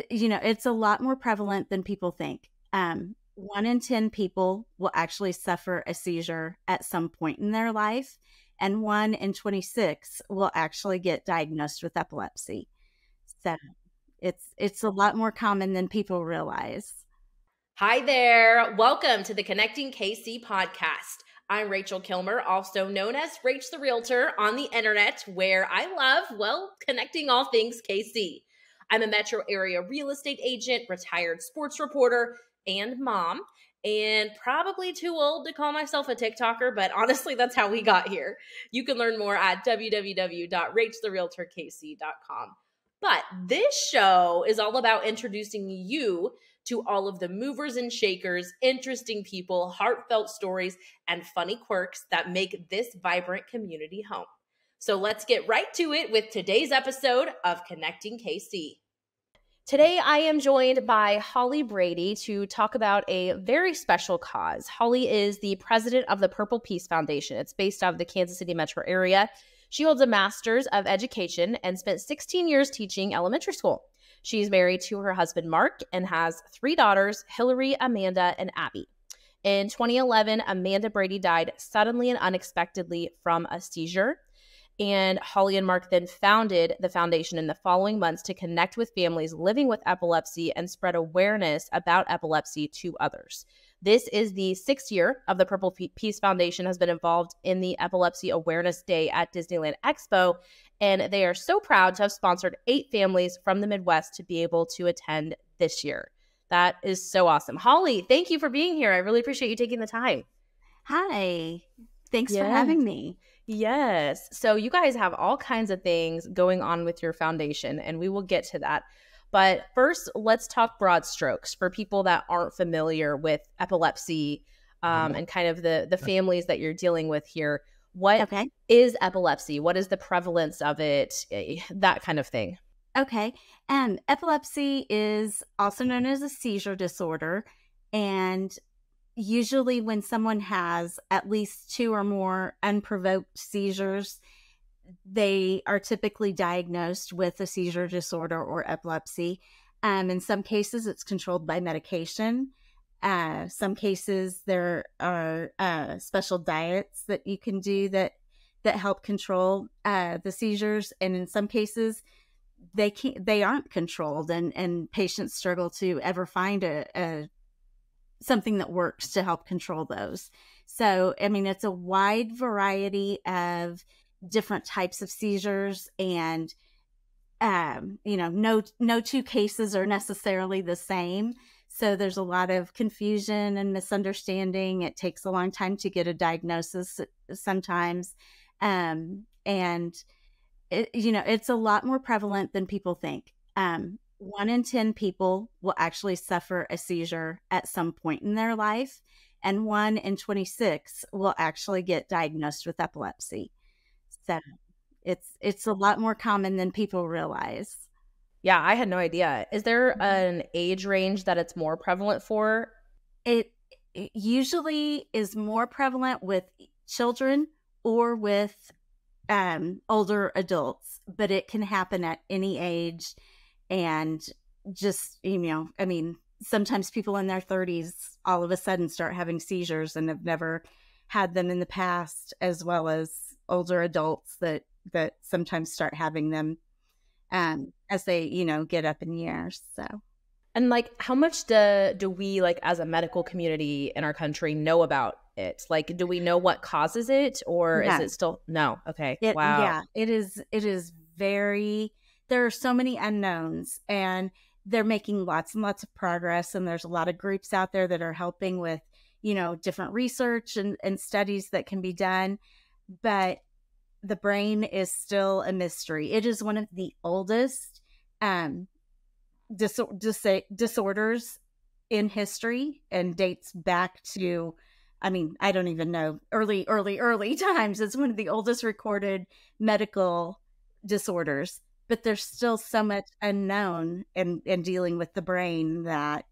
it's a lot more prevalent than people think. 1 in 10 people will actually suffer a seizure at some point in their life, and 1 in 26 will actually get diagnosed with epilepsy. So it's a lot more common than people realize. Hi there. Welcome to the Connecting KC podcast. I'm Rachel Kilmer, also known as Rach the Realtor on the internet, where I love, connecting all things KC. I'm a metro area real estate agent, retired sports reporter, and mom, and probably too old to call myself a TikToker, but honestly, that's how we got here. You can learn more at www.rachtherealtorkc.com. But this show is all about introducing you to all of the movers and shakers, interesting people, heartfelt stories, and funny quirks that make this vibrant community home. So let's get right to it with today's episode of Connecting KC. Today, I am joined by Holly Brady to talk about a very special cause. Holly is the president of the Purple Peace Foundation. It's based out of the Kansas City metro area. She holds a master's of education and spent 16 years teaching elementary school. She's married to her husband, Mark, and has 3 daughters, Hillary, Amanda, and Abby. In 2011, Amanda Brady died suddenly and unexpectedly from a seizure. And Holly and Mark then founded the foundation in the following months to connect with families living with epilepsy and spread awareness about epilepsy to others. This is the 6th year of the Purple Peace Foundation has been involved in the Epilepsy Awareness Day at Disneyland Expo, and they are so proud to have sponsored 8 families from the Midwest to be able to attend this year. That is so awesome. Holly, thank you for being here. I really appreciate you taking the time. Hi. Thanks for having me. Yes. So you guys have all kinds of things going on with your foundation, and we will get to that. But first, let's talk broad strokes for people that aren't familiar with epilepsy and kind of the families that you're dealing with here. What is epilepsy? What is the prevalence of it? That kind of thing. Okay. Epilepsy is also known as a seizure disorder. And usually when someone has at least 2 or more unprovoked seizures, they are typically diagnosed with a seizure disorder or epilepsy. In some cases, it's controlled by medication. Some cases, there are special diets that you can do that help control the seizures. And in some cases, they aren't controlled, and patients struggle to ever find something that works to help control those. So, I mean, it's a wide variety of different types of seizures, and no 2 cases are necessarily the same. So there's a lot of confusion and misunderstanding. It takes a long time to get a diagnosis sometimes, and it's a lot more prevalent than people think. 1 in 10 people will actually suffer a seizure at some point in their life, and 1 in 26 will actually get diagnosed with epilepsy. So it's a lot more common than people realize. Yeah, I had no idea. Is there an age range that it's more prevalent for? It usually is more prevalent with children or with older adults, but it can happen at any age. And just, sometimes people in their 30s all of a sudden start having seizures and have never had them in the past, as well as older adults that sometimes start having them as they, get up in years. So. And how much do we, as a medical community in our country, know about it? Do we know what causes it, or is it still no? Okay. Wow. Yeah, it is very, there are so many unknowns, and they're making lots and lots of progress. And there's a lot of groups out there that are helping with, different research and studies that can be done. But the brain is still a mystery. It is one of the oldest disorders in history, and dates back to, I don't even know, early times. It's one of the oldest recorded medical disorders, but there's still so much unknown in dealing with the brain that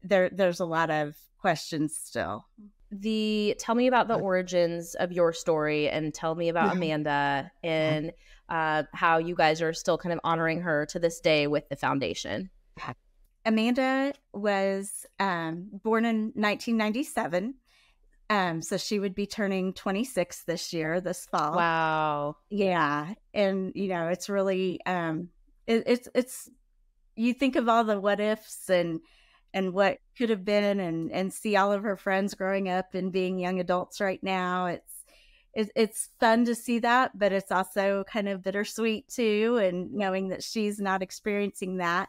there's a lot of questions still. Tell me about the origins of your story, and tell me about Amanda and how you guys are still kind of honoring her to this day with the foundation. Amanda was born in 1997. So she would be turning 26 this fall. Wow. Yeah. And, it's really, it's, you think of all the what ifs and what could have been and see all of her friends growing up and being young adults right now. It's fun to see that, but it's also kind of bittersweet too. And knowing that she's not experiencing that.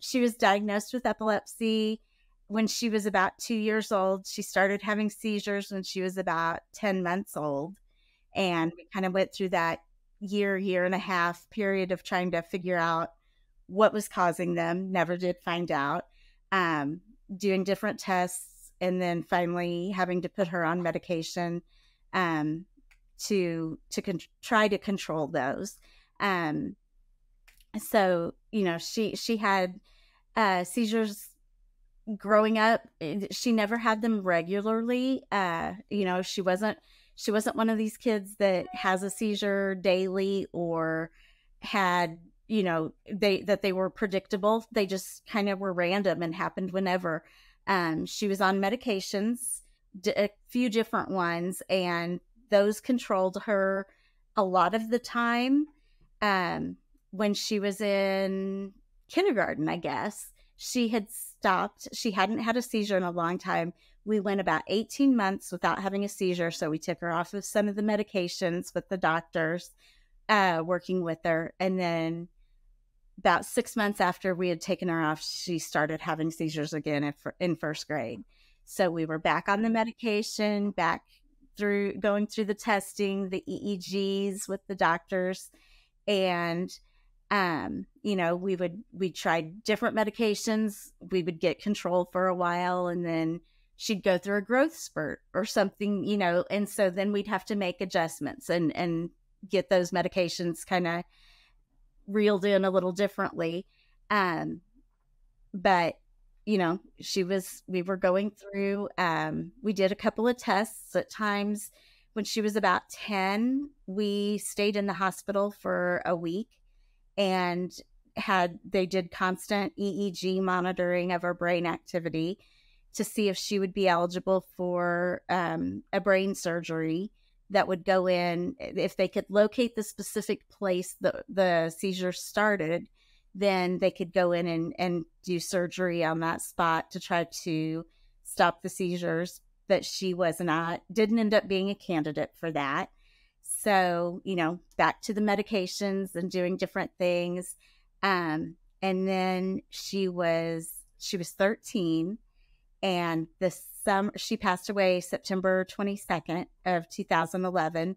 She was diagnosed with epilepsy when she was about 2 years old. She started having seizures when she was about 10 months old. And we kind of went through that year and a half period of trying to figure out what was causing them. Never did find out. Um, Doing different tests and then finally having to put her on medication um, to try to control those. Um, so she had seizures growing up. She never had them regularly. She wasn't one of these kids that has a seizure daily or had they were predictable. They just kind of were random and happened whenever. She was on medications, a few different ones, and those controlled her a lot of the time. When she was in kindergarten, I guess, she had stopped. She hadn't had a seizure in a long time. We went about 18 months without having a seizure. So we took her off of some of the medications with the doctors working with her. And then about 6 months after we had taken her off, she started having seizures again in first grade. So we were back on the medication, back going through the testing, the EEGs with the doctors. And we tried different medications. We would get control for a while and then she'd go through a growth spurt or something, and so then we'd have to make adjustments and get those medications kind of reeled in a little differently. But we were going through, we did a couple of tests at times. When she was about 10, we stayed in the hospital for a week and they did constant EEG monitoring of her brain activity to see if she would be eligible for a brain surgery that would go in. If they could locate the specific place the seizure started, then they could go in and do surgery on that spot to try to stop the seizures. But she didn't end up being a candidate for that. So, back to the medications and doing different things. And then she was 13, and she passed away September 22nd of 2011.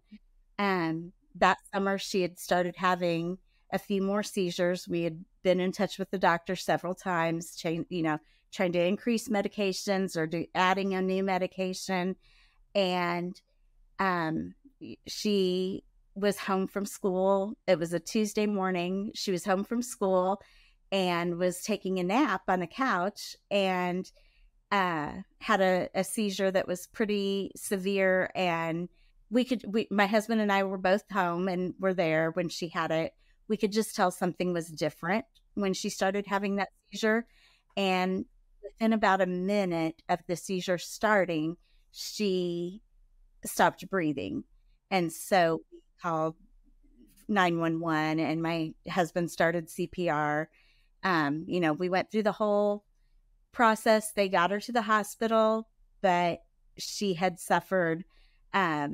And that summer she had started having a few more seizures. We had been in touch with the doctor several times, trying to increase medications or adding a new medication. And she was home from school. It was a Tuesday morning. She was home from school and was taking a nap on the couch and had a seizure that was pretty severe. And my husband and I were both home and were there when she had it. We could just tell something was different when she started having that seizure. And within about a minute of the seizure starting, she stopped breathing. And so we called 911 and my husband started CPR. We went through the whole process. They got her to the hospital, but she had suffered, a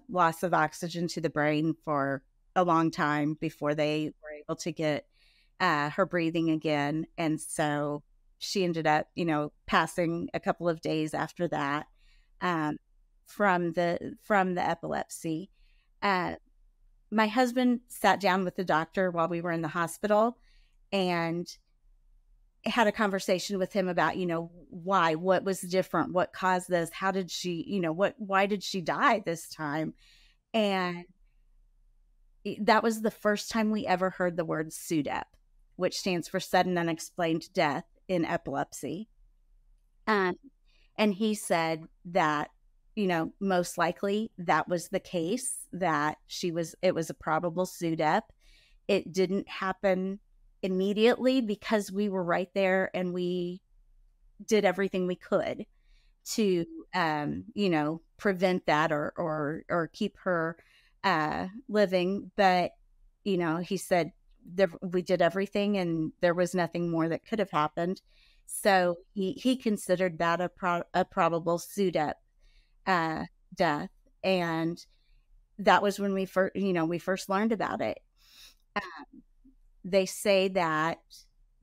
loss of oxygen to the brain for a long time before they were able to get her breathing again. And so she ended up, passing a couple of days after that from the epilepsy. My husband sat down with the doctor while we were in the hospital and had a conversation with him about, what was different, what caused this, how did she, why did she die this time? And that was the first time we ever heard the word SUDEP, which stands for sudden unexplained death in epilepsy. And he said that, most likely that was the case, that it was a probable SUDEP. It didn't happen immediately because we were right there and we did everything we could to, prevent that or keep her living. But, he said we did everything and there was nothing more that could have happened. So he considered that a probable SUDEP uh, death. And that was when we first learned about it. They say that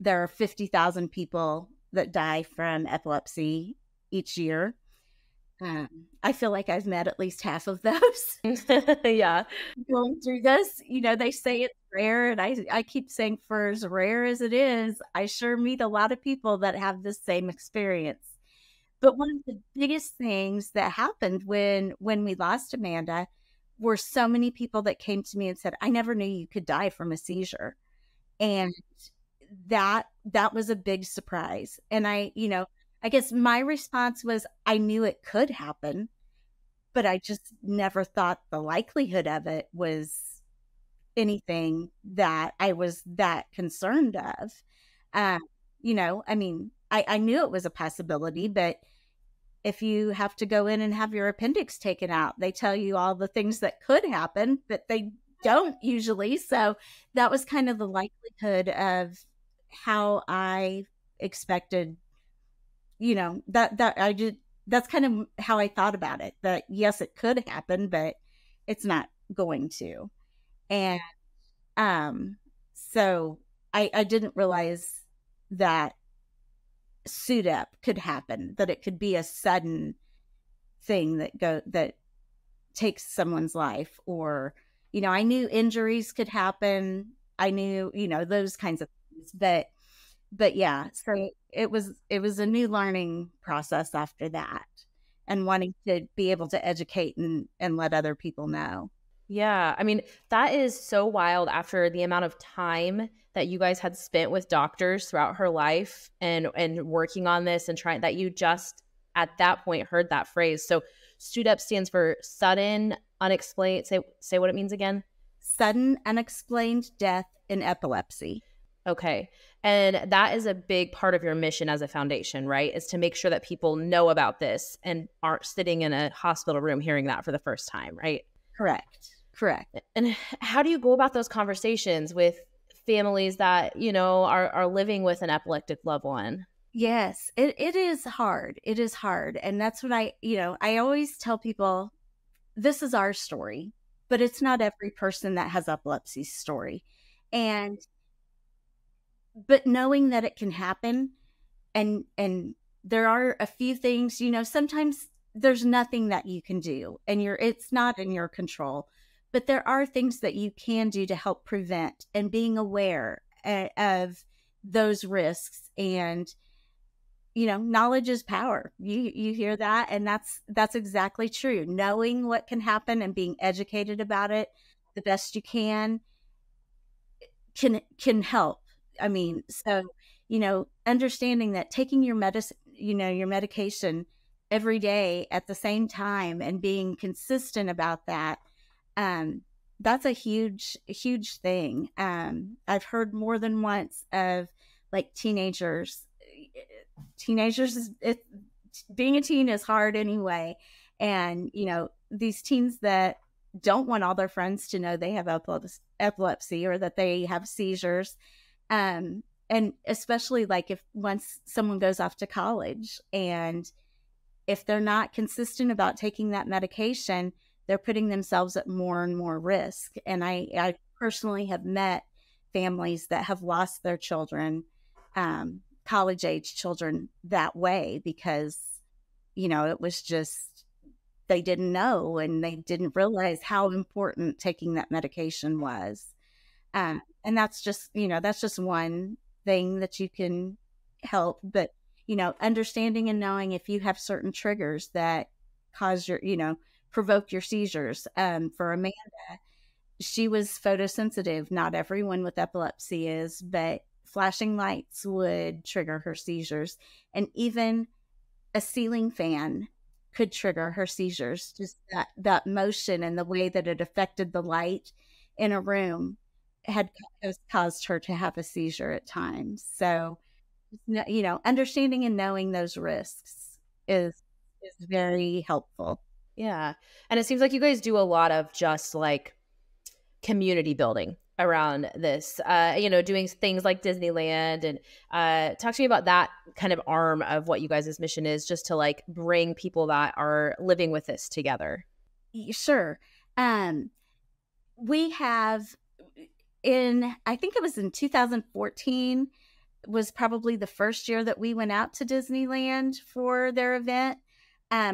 there are 50,000 people that die from epilepsy each year. I feel like I've met at least half of those. Yeah. Going through this, they say it's rare, and I keep saying, for as rare as it is, I sure meet a lot of people that have the same experience. But one of the biggest things that happened when we lost Amanda were so many people that came to me and said, "I never knew you could die from a seizure." And that was a big surprise. And I guess my response was, I knew it could happen, but I just never thought the likelihood of it was anything that I was that concerned of. Um, I mean, I knew it was a possibility, but if you have to go in and have your appendix taken out, they tell you all the things that could happen, but they don't usually. So that was kind of the likelihood of how I expected, that I did. That's kind of how I thought about it, that yes, it could happen, but it's not going to. And so I didn't realize that SUDEP could happen, that it could be a sudden thing that takes someone's life. Or I knew injuries could happen, I knew those kinds of things, but yeah, so it was a new learning process after that, and wanting to be able to educate and let other people know. Yeah. I mean, that is so wild after the amount of time that you guys had spent with doctors throughout her life and working on this and trying, that you just at that point heard that phrase. So SUDEP stands for sudden unexplained, say what it means again. Sudden unexplained death in epilepsy. Okay. And that is a big part of your mission as a foundation, right? Is to make sure that people know about this and aren't sitting in a hospital room hearing that for the first time, right? Correct. And how do you go about those conversations with families that, are living with an epileptic loved one? Yes, it is hard. It is hard. And that's what I always tell people, this is our story, but it's not every person that has epilepsy's story. But knowing that it can happen, and there are a few things, sometimes there's nothing that you can do, and it's not in your control, but there are things that you can do to help prevent, and being aware of those risks. And knowledge is power. You hear that, and that's exactly true. Knowing what can happen and being educated about it the best you can help. I mean, so understanding that taking your medicine, your medication every day at the same time, and being consistent about that, that's a huge thing. I've heard more than once of, like, teenagers, being a teen is hard anyway. And these teens that don't want all their friends to know they have epilepsy or that they have seizures. And especially, like, if once someone goes off to college, and if they're not consistent about taking that medication, they're putting themselves at more and more risk. And I personally have met families that have lost their children, college age children, that way, because it was just, they didn't know, and they didn't realize how important taking that medication was. And that's just one thing that you can help. But understanding and knowing if you have certain triggers that cause provoke your seizures. For Amanda, she was photosensitive. Not everyone with epilepsy is, but flashing lights would trigger her seizures, and even a ceiling fan could trigger her seizures. Just that motion and the way that it affected the light in a room had caused her to have a seizure at times. So, understanding and knowing those risks is very helpful. Yeah. And it seems like you guys do a lot of just like community building around this, doing things like Disneyland, and talk to me about that kind of arm of what you guys' mission is, just to like bring people that are living with this together. Sure. Um, we have I think it was in 2014 was probably the first year that we went out to Disneyland for their event.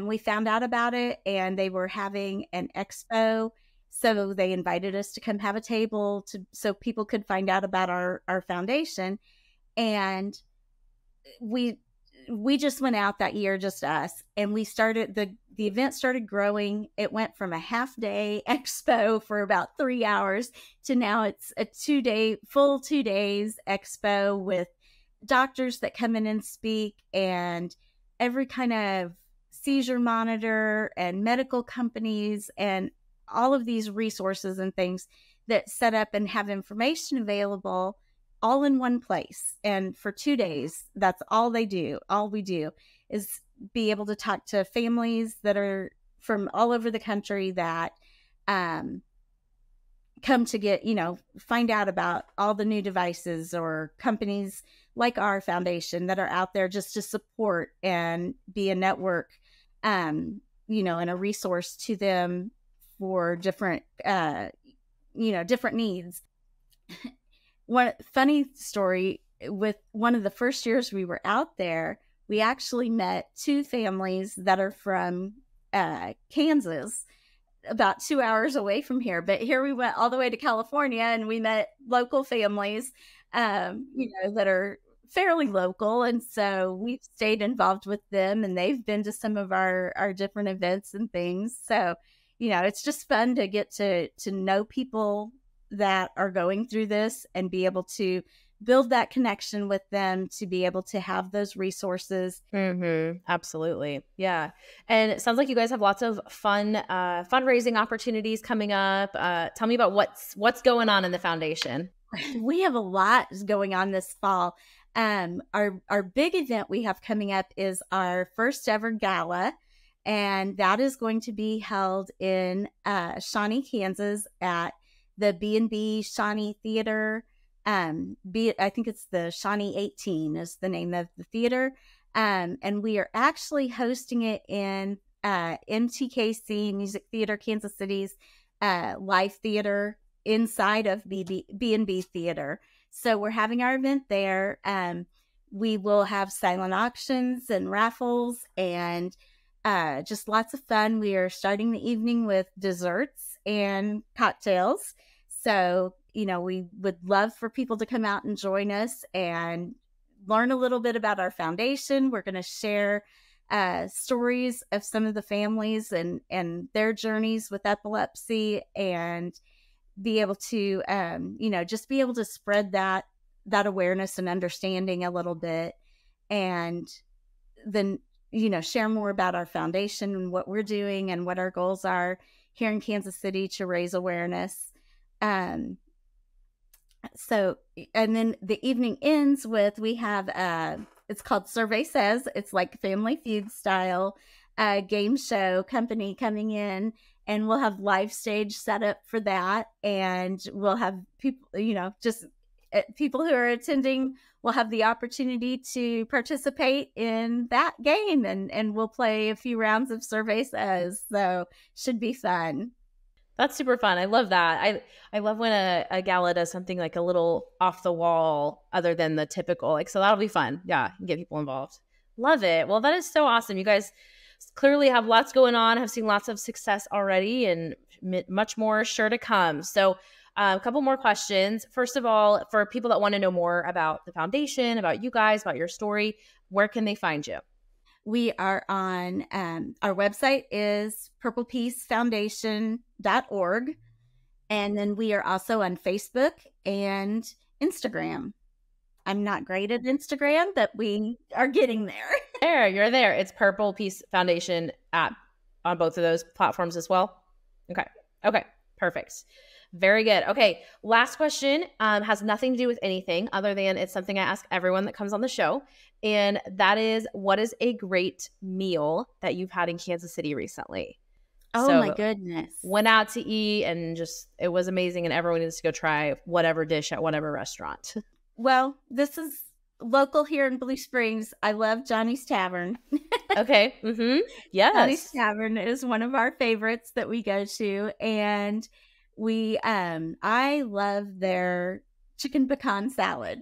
We found out about it and they were having an expo. So they invited us to come have a table so people could find out about our foundation. And we just went out that year, just us, and we started the event started growing. It went from a half day expo for about 3 hours to now it's a full 2 days expo with doctors that come in and speak, and every kind of seizure monitor and medical companies and all of these resources and things that set up and have information available all in one place. And for 2 days, that's all they do. All we do is be able to talk to families that are from all over the country that come to get, find out about all the new devices, or companies like our foundation that are out there just to support and be a network, and a resource to them for different, different needs. One funny story, with one of the first years we were out there, we actually met 2 families that are from Kansas, about 2 hours away from here. But here we went all the way to California and we met local families, that are fairly local. And so we've stayed involved with them, and they've been to some of our different events and things. So, it's just fun to get to know people that are going through this and be able to build that connection with them, to be able to have those resources. Absolutely. Yeah. And it sounds like you guys have lots of fun fundraising opportunities coming up. Tell me about what's going on in the foundation. We have a lot going on this fall. Our big event we have coming up is our first ever gala, and that is going to be held in Shawnee, Kansas, at the B&B Shawnee Theater. I think it's the Shawnee 18 is the name of the theater. And we are actually hosting it in MTKC, Music Theater Kansas City's live theater inside of B&B Theater. So we're having our event there. We will have silent auctions and raffles and just lots of fun. We are starting the evening with desserts and cocktails. So, we would love for people to come out and join us and learn a little bit about our foundation. We're going to share stories of some of the families and their journeys with epilepsy, and be able to, just be able to spread that awareness and understanding a little bit. And then, share more about our foundation and what we're doing and what our goals are here in Kansas City to raise awareness. So, and then the evening ends with, we have, it's called Survey Says. It's like Family Feud style game show company coming in, and we'll have live stage set up for that. And we'll have people, just people who are attending will have the opportunity to participate in that game, and we'll play a few rounds of Survey Says. So should be fun. That's super fun. I love that. I love when a gala does something like a little off the wall other than the typical. So that'll be fun. Yeah, get people involved. Love it. Well, that is so awesome. You guys clearly have lots going on, have seen lots of success already, and much more sure to come. So a couple more questions. First of all, for people that want to know more about the foundation, about you guys, about your story, where can they find you? We are on, our website is purplepeacefoundation.org. And then we are also on Facebook and Instagram. I'm not great at Instagram, but we are getting there. You're there. It's Purple Peace Foundation on both of those platforms as well. Okay. Perfect. Very good. Okay. Last question has nothing to do with anything other than it's something I ask everyone that comes on the show. And that is, what is a great meal that you've had in Kansas City recently? Oh So my goodness. went out to eat and just, it was amazing. And everyone needs to go try whatever dish at whatever restaurant. Well, this is local here in Blue Springs. I love Johnny's Tavern. Okay. Mm-hmm. Yes. Johnny's Tavern is one of our favorites that we go to. And I love their chicken pecan salad.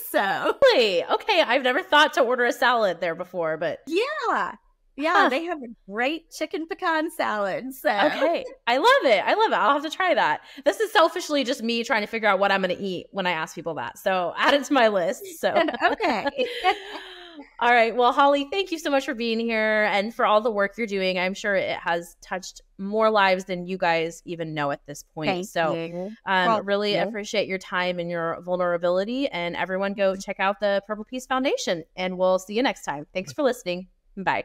So really? Okay. I've never thought to order a salad there before, but yeah. Yeah, Huh. they have a great chicken pecan salad. So okay. I love it. I love it. I'll have to try that. This is selfishly just me trying to figure out what I'm going to eat when I ask people that. So add it to my list. So okay. All right. Well, Holly, thank you so much for being here and for all the work you're doing. I'm sure it has touched more lives than you guys even know at this point. Thank you. Really appreciate your time and your vulnerability. And everyone go check out the Purple Peace Foundation. And we'll see you next time. Thanks for listening. Bye.